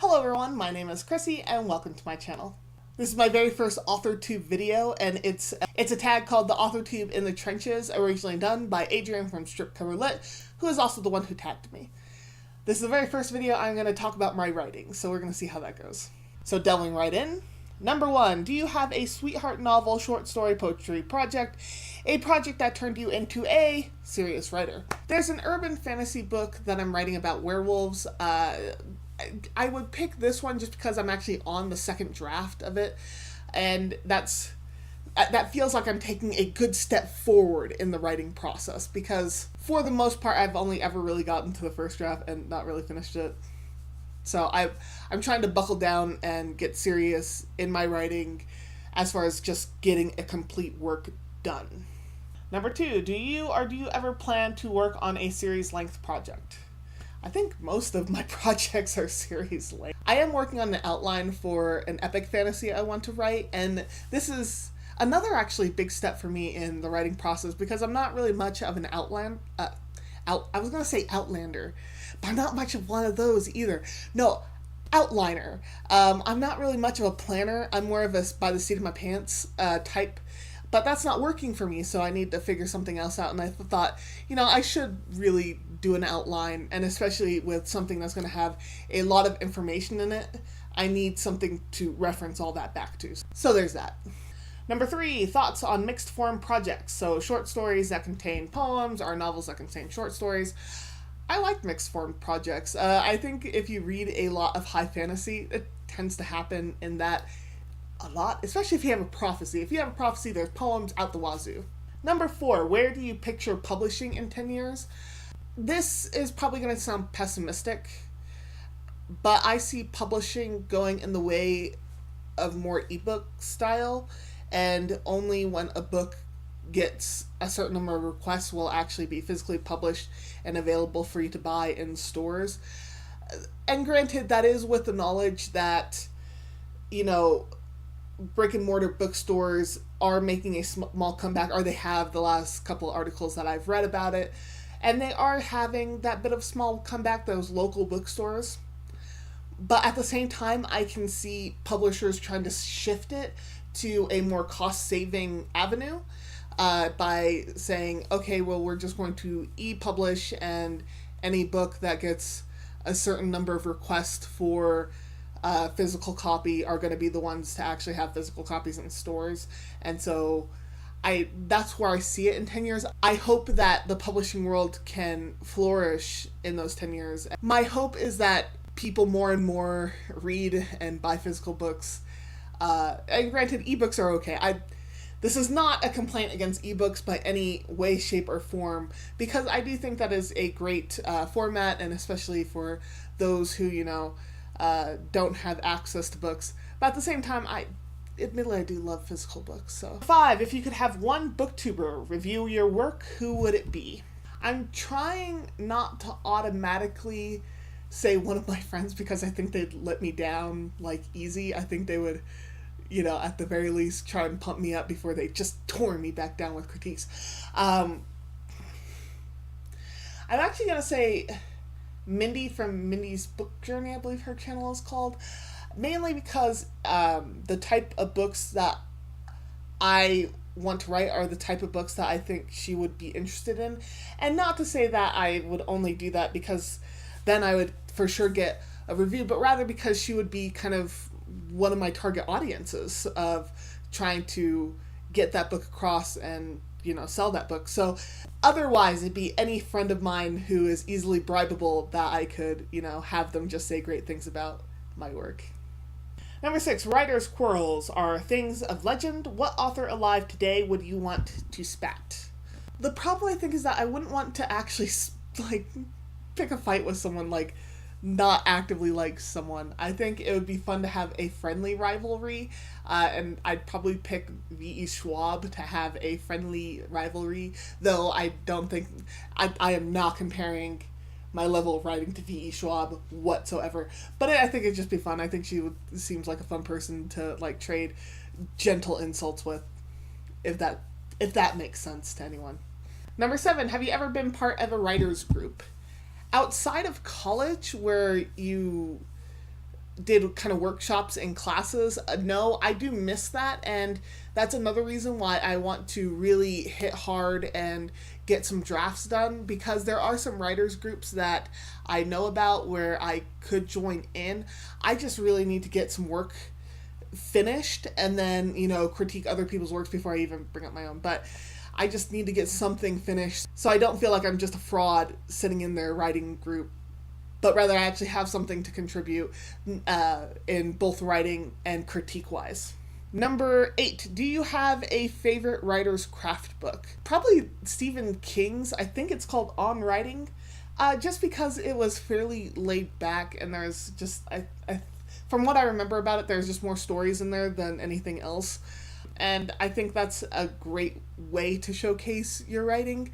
Hello everyone, my name is Chrissy and welcome to my channel. This is my very first Authortube video and it's a tag called the Authortube in the Trenches, originally done by Adrian from Strip Cover Lit, who is also the one who tagged me. This is the very first video I'm going to talk about my writing, so we're going to see how that goes. So delving right in. Number 1, do you have a sweetheart novel, short story, poetry project? A project that turned you into a serious writer. There's an urban fantasy book that I'm writing about werewolves. I would pick this one just because I'm actually on the second draft of it, and that feels like I'm taking a good step forward in the writing process, because for the most part I've only ever really gotten to the first draft and not really finished it. So I'm trying to buckle down and get serious in my writing as far as just getting a complete work done. Number 2, do you ever plan to work on a series length project? I think most of my projects are series length. I am working on an outline for an epic fantasy I want to write, and this is another actually big step for me in the writing process, because I'm not really much of an outlander, but I'm not much of one of those either. No, outliner. I'm not really much of a planner. I'm more of a by the seat of my pants type. But that's not working for me, so I need to figure something else out. And I thought, I should really do an outline, and especially with something that's going to have a lot of information in it, I need something to reference all that back to. So there's that. Number 3, thoughts on mixed form projects. So short stories that contain poems or novels that contain short stories. I like mixed form projects. I think if you read a lot of high fantasy, it tends to happen in that a lot, especially if you have a prophecy. If you have a prophecy, there's poems out the wazoo. Number 4, where do you picture publishing in 10 years? This is probably going to sound pessimistic, but I see publishing going in the way of more ebook style, and only when a book gets a certain number of requests will actually be physically published and available for you to buy in stores. And granted, that is with the knowledge that, brick and mortar bookstores are making a small comeback, or they have the last couple articles that I've read about it, and they are having that bit of small comeback, those local bookstores. But at the same time, I can see publishers trying to shift it to a more cost-saving avenue by saying, okay, well, we're just going to e-publish, and any book that gets a certain number of requests for physical copy are going to be the ones to actually have physical copies in stores. And so that's where I see it in 10 years. I hope that the publishing world can flourish in those 10 years. My hope is that people more and more read and buy physical books. And granted, ebooks are okay. This is not a complaint against ebooks by any way, shape, or form, because I do think that is a great format, and especially for those who, don't have access to books. But at the same time, I do love physical books. So 5, if you could have one booktuber review your work, who would it be? I'm trying not to automatically say one of my friends, because I think they'd let me down easy. I think they would, at the very least try and pump me up before they just tore me back down with critiques. I'm actually going to say Mindy from Mindy's Book Journey, I believe her channel is called, mainly because the type of books that I want to write are the type of books that I think she would be interested in. And not to say that I would only do that because then I would for sure get a review, but rather because she would be kind of one of my target audiences of trying to get that book across and sell that book. So otherwise it'd be any friend of mine who is easily bribable that I could have them just say great things about my work. Number 6, writers' quarrels are things of legend. What author alive today would you want to spat? The problem I think is that I wouldn't want to actually pick a fight with someone not actively like someone. I think it would be fun to have a friendly rivalry, and I'd probably pick V.E. Schwab to have a friendly rivalry, though I don't think I am not comparing my level of writing to V.E. Schwab whatsoever, but I think it'd just be fun. I think she seems like a fun person to trade gentle insults with, if that makes sense to anyone. Number 7, have you ever been part of a writer's group? Outside of college, where you did kind of workshops in classes. No, I do miss that, and that's another reason why I want to really hit hard and get some drafts done, because there are some writers groups that I know about where I could join in. I just really need to get some work finished and then, critique other people's works before I even bring up my own. But I just need to get something finished so I don't feel like I'm just a fraud sitting in their writing group, but rather I actually have something to contribute in both writing and critique-wise. Number 8, do you have a favorite writer's craft book? Probably Stephen King's. I think it's called On Writing, just because it was fairly laid back, and there's just, from what I remember about it, there's just more stories in there than anything else. And I think that's a great way to showcase your writing.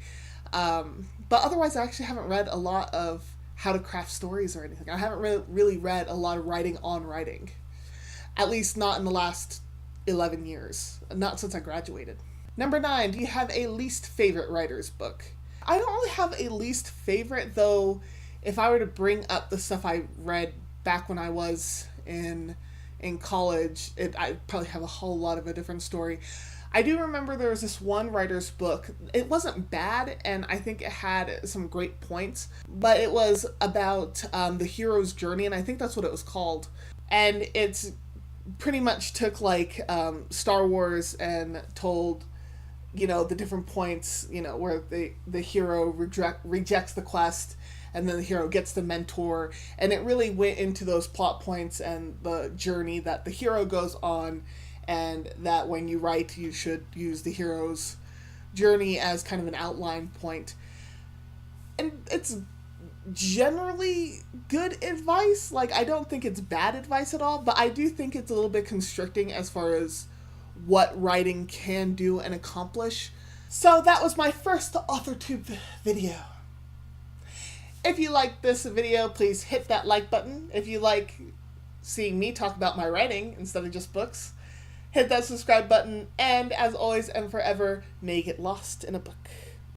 But otherwise, I actually haven't read a lot of how to craft stories or anything. I haven't really read a lot of writing on writing. At least not in the last 11 years. Not since I graduated. Number 9, do you have a least favorite writer's book? I don't really have a least favorite, though. If I were to bring up the stuff I read back when I was in college, I'd probably have a whole lot of a different story. I do remember there was this one writer's book. It wasn't bad, and I think it had some great points, but it was about the hero's journey, and I think that's what it was called. And it's pretty much took like Star Wars and told, the different points, where the hero rejects the quest, and then the hero gets the mentor, and it really went into those plot points and the journey that the hero goes on, and that when you write, you should use the hero's journey as kind of an outline point. And it's generally good advice. Like, I don't think it's bad advice at all, but I do think it's a little bit constricting as far as what writing can do and accomplish. So that was my first Authortube video. If you like this video, please hit that like button. If you like seeing me talk about my writing instead of just books, hit that subscribe button. And as always and forever, may you get lost in a book.